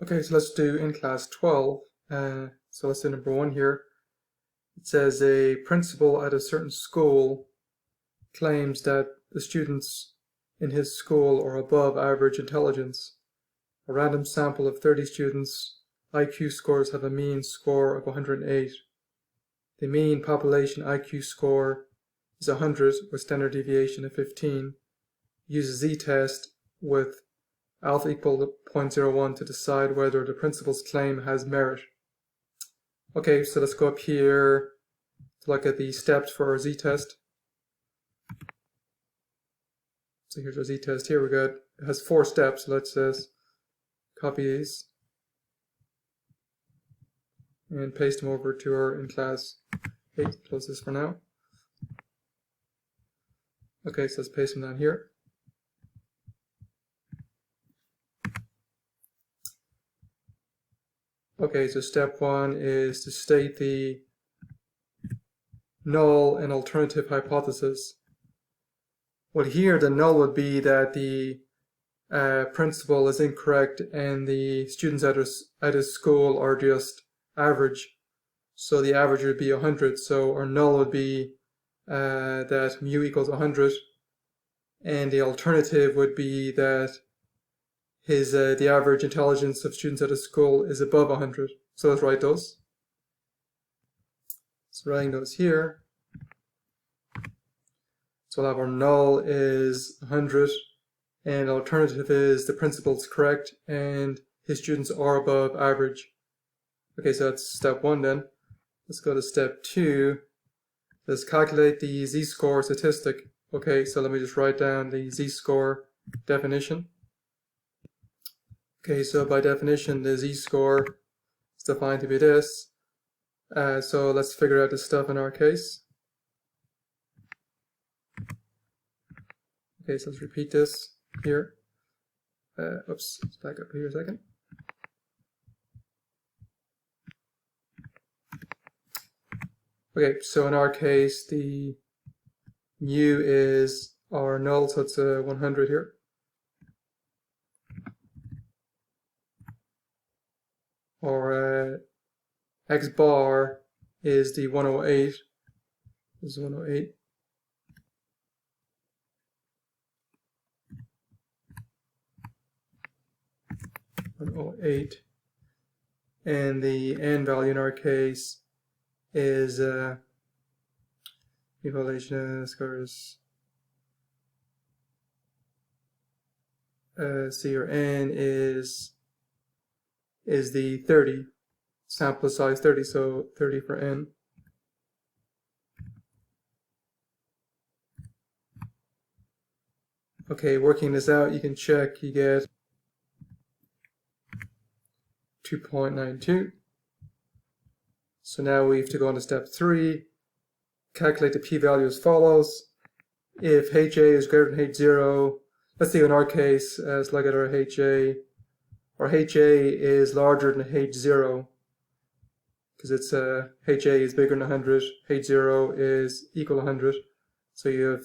Okay, so let's do in class 12. So let's do number 1 here. It says a principal at a certain school claims that the students in his school are above average intelligence. A random sample of 30 students' IQ scores have a mean score of 108. The mean population IQ score is 100 with standard deviation of 15. Use a z-test with alpha equal to 0.01 to decide whether the principal's claim has merit. Okay, so let's go up here to look at the steps for our z-test. So here's our z-test here. It has 4 steps. Let's just copy these and paste them over to our in class 8. Close this for now. Okay, so let's paste them down here. Okay, so step 1 is to state the null and alternative hypothesis. Well, here the null would be that the principal is incorrect and the students at his school are just average. So the average would be 100. So our null would be that mu equals 100, and the alternative would be that the average intelligence of students at a school is above 100. So let's write those. So writing those here. So we'll have our null is 100, and alternative is the principal's correct and his students are above average. Okay, so that's step 1 then. Let's go to step 2. Let's calculate the z-score statistic. Okay, so let me just write down the z-score definition. Okay, so by definition, the z-score is defined to be this. So let's figure out this stuff in our case. Okay, so let's repeat this here. Oops, let's back up here a second. Okay, so in our case, the mu is our null, so it's 100 here. Or x bar is the 108. This is 108. And the n value in our case is evaluation scores C or n is the 30, sample size 30, so 30 for n. Okay, working this out, you can check, you get 2.92. So now we have to go on to step 3, calculate the p-value as follows. If HA is greater than H0, let's see in our case, let's look at our HA. Our HA is larger than H0 because it's HA is bigger than 100, H0 is equal to 100. So you have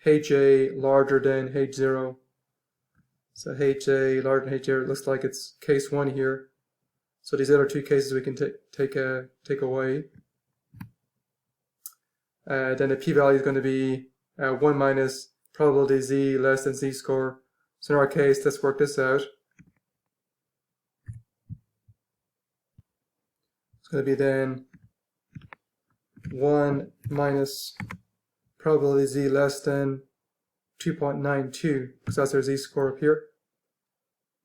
HA larger than H0. So HA larger than H0 looks like it's case 1 here. So these other 2 cases we can take away. Then the p-value is going to be 1 minus probability z less than z-score. So in our case, let's work this out. It's going to be then 1 minus probability z less than 2.92, because that's our z-score up here.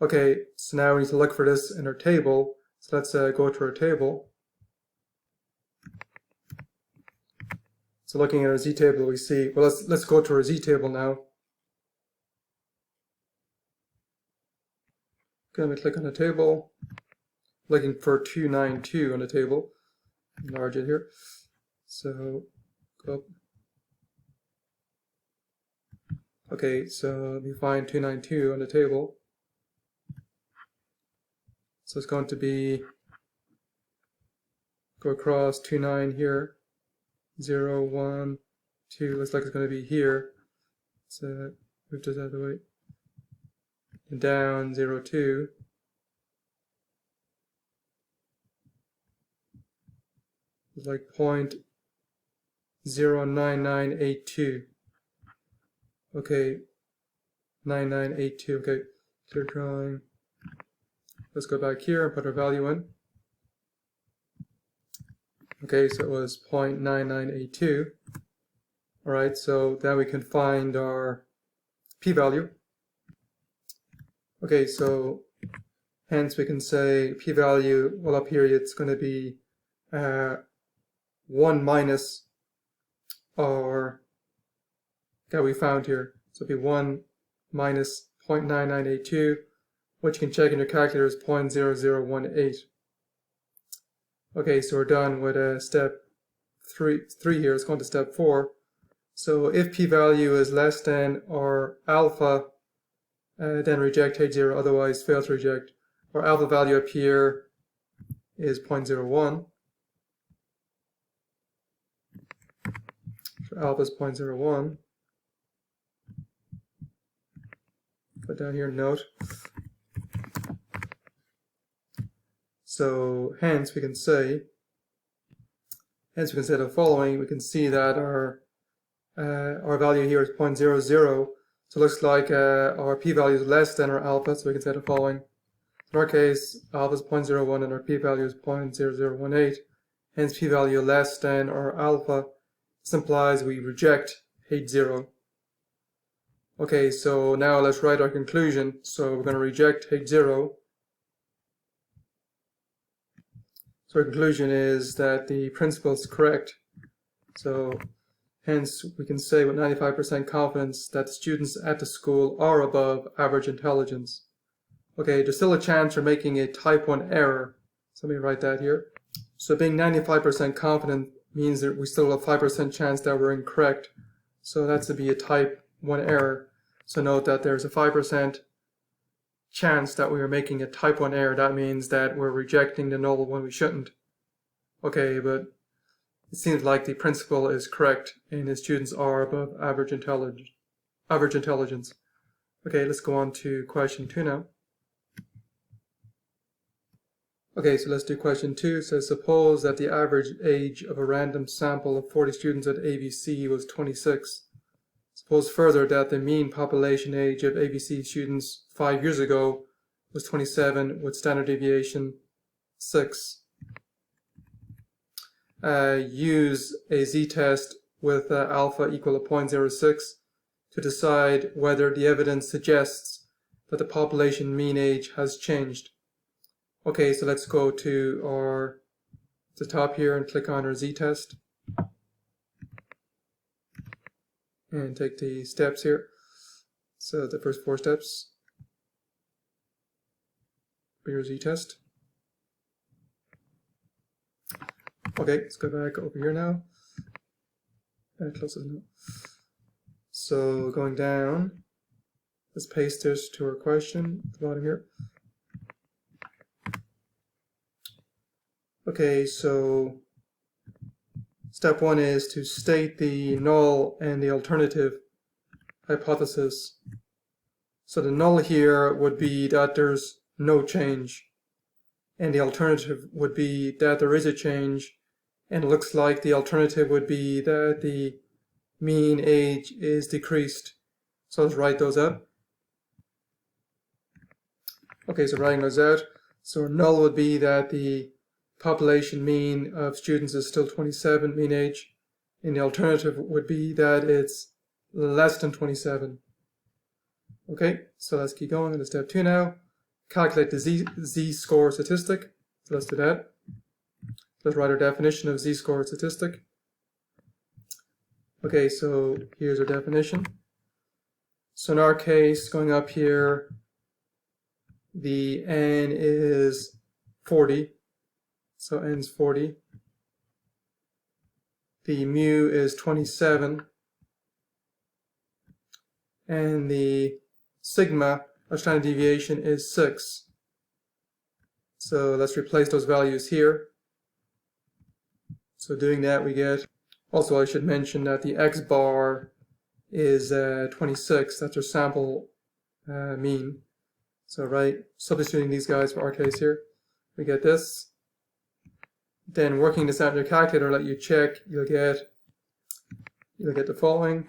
Okay, so now we need to look for this in our table. So let's go to our table. So looking at our z-table, we see, well, let's go to our z-table now. Okay, let me click on the table. Looking for 292 on the table. Enlarge it here. So go up. Okay, so let me find 292 on the table. So it's going to be, go across 29 here, 0, 1, 2, looks like it's going to be here. So move this out of the way. And down 0, 2. It's like 0.09982. Okay, 9982. Okay, clear drawing. Let's go back here and put our value in. Okay, so it was 0.9982. Alright, so then we can find our p-value. Okay, so hence we can say p-value, well up here it's going to be 1 minus our that we found here. So it'll be 1 minus 0.9982, which you can check in your calculator is 0.0018. Okay, so we're done with step 3 here. Let's go on to step 4. So if p-value is less than or alpha, then reject H0, otherwise fail to reject. Our alpha value up here is 0.01. So alpha is 0.01. Put down here note. So hence we can say the following. We can see that our value here is 0.00. So it looks like our p-value is less than our alpha, so we can say the following. In our case, alpha is 0.01 and our p-value is 0.0018. Hence p-value less than our alpha. This implies we reject H0. Okay, so now let's write our conclusion. So we're going to reject H0. So our conclusion is that the principle is correct. So hence we can say with 95% confidence that the students at the school are above average intelligence. Okay, there's still a chance for making a type 1 error. So let me write that here. So being 95% confident means that we still have a 5% chance that we're incorrect. So that's to be a type 1 error. So note that there's a 5% chance that we are making a type 1 error. That means that we're rejecting the null when we shouldn't. Okay, but it seems like the principle is correct and the students are above average intelligence. Okay, let's go on to question 2 now. Okay, so let's do question 2. It says, suppose that the average age of a random sample of 40 students at ABC was 26. Suppose further that the mean population age of ABC students 5 years ago was 27 with standard deviation 6. Use a z-test with alpha equal to 0.06 to decide whether the evidence suggests that the population mean age has changed. Okay, so let's go to the top here and click on our z-test. And take the steps here. So the first 4 steps. For your z-test. Okay, let's go back over here now. And close it now. So going down, let's paste this to our question at the bottom here. Okay, so step 1 is to state the null and the alternative hypothesis. So the null here would be that there's no change, and the alternative would be that there is a change, and it looks like the alternative would be that the mean age is decreased. So let's write those up. Okay, so writing those out. So our null would be that the population mean of students is still 27 mean age, and the alternative would be that it's less than 27. Okay, so let's keep going into step 2 now. Calculate the z-score statistic. So let's do that. Let's write our definition of z-score statistic. Okay, so here's our definition. So in our case, going up here, the n is 40. So n is 40. The mu is 27. And the sigma, our standard deviation, is 6. So let's replace those values here. So doing that we get, also I should mention that the x bar is 26. That's our sample mean. So substituting these guys for our case here, we get this. then working this out in your calculator, let you check, you'll get the following: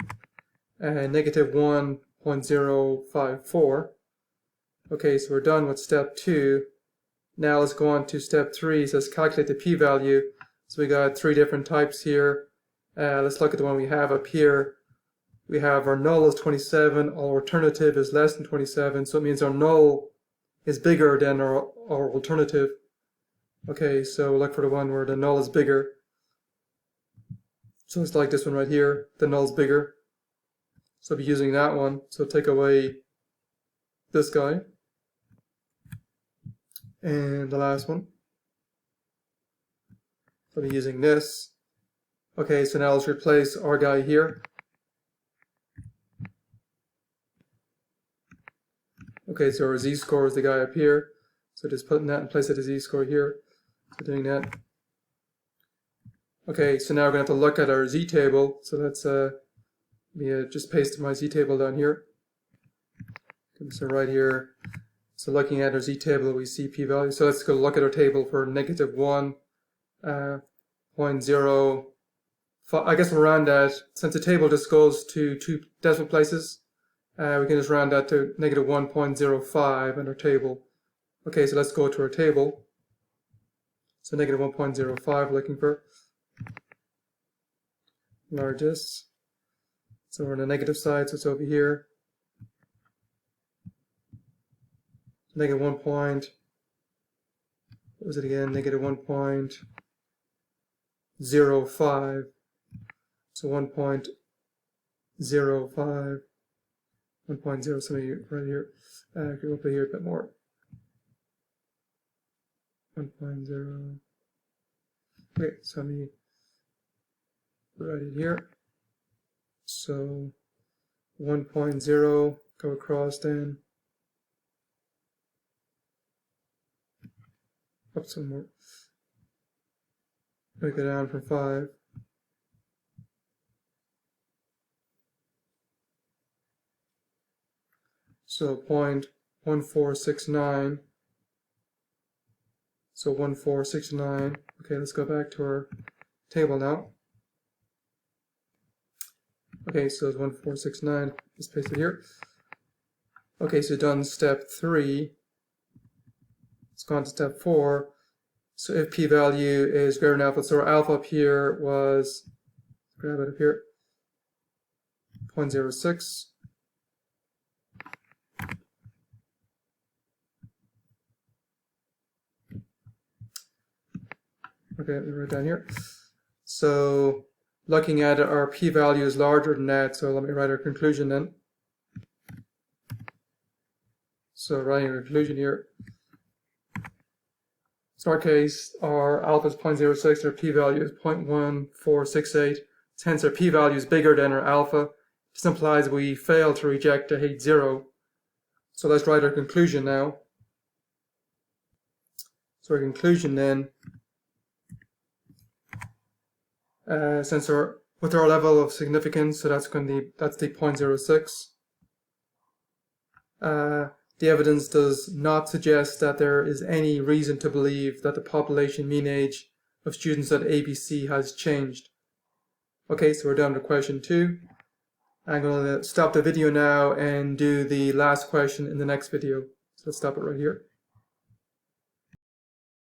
negative 1.054. Okay, so we're done with step 2. Now let's go on to step 3. It says calculate the p-value. So we got 3 different types here. Let's look at the one we have up here. We have our null is 27, our alternative is less than 27, so it means our null is bigger than our alternative. Okay, so look for the one where the null is bigger. So it's like this one right here, the null is bigger. So I'll be using that one. So take away this guy. And the last one. So I'll be using this. Okay, so now let's replace our guy here. Okay, so our z-score is the guy up here. So just putting that in place of the z-score here. So doing that. Okay, so now we're going to have to look at our z-table. So let's just paste my z-table down here. So right here, so looking at our z-table, we see p-value. So let's go look at our table for negative 1.0. I guess we'll round that. Since the table just goes to 2 decimal places, we can just round that to negative 1.05 in our table. Okay, so let's go to our table. So negative 1.05 we're looking for. Largest. So we're on the negative side, so it's over here. Negative 1 point. What was it again? Negative 1.05. So 1.05. 1.0, somebody right here. Go up here a bit more. 1.0. Okay, so let me write it here. So 1.0, go across then. Up some more. Break it down from 5. So 0.1469. So 1469. Okay, let's go back to our table now. Okay, so it's 1469. Let's paste it here. Okay, so done step 3. Let's go on to step 4. So if p-value is greater than alpha, so our alpha up here was, grab it up here, 0.06. Okay, let me write it down here. So looking at it, our p-value is larger than that, so let me write our conclusion then. So writing a conclusion here. So in our case, our alpha is 0.06, our p-value is 0.1468. Hence our p-value is bigger than our alpha. This implies we fail to reject a H0. So let's write our conclusion now. So our conclusion then, since with our level of significance, so that's the 0.06. The evidence does not suggest that there is any reason to believe that the population mean age of students at ABC has changed. Okay, so we're down to question 2. I'm going to stop the video now and do the last question in the next video. So let's stop it right here.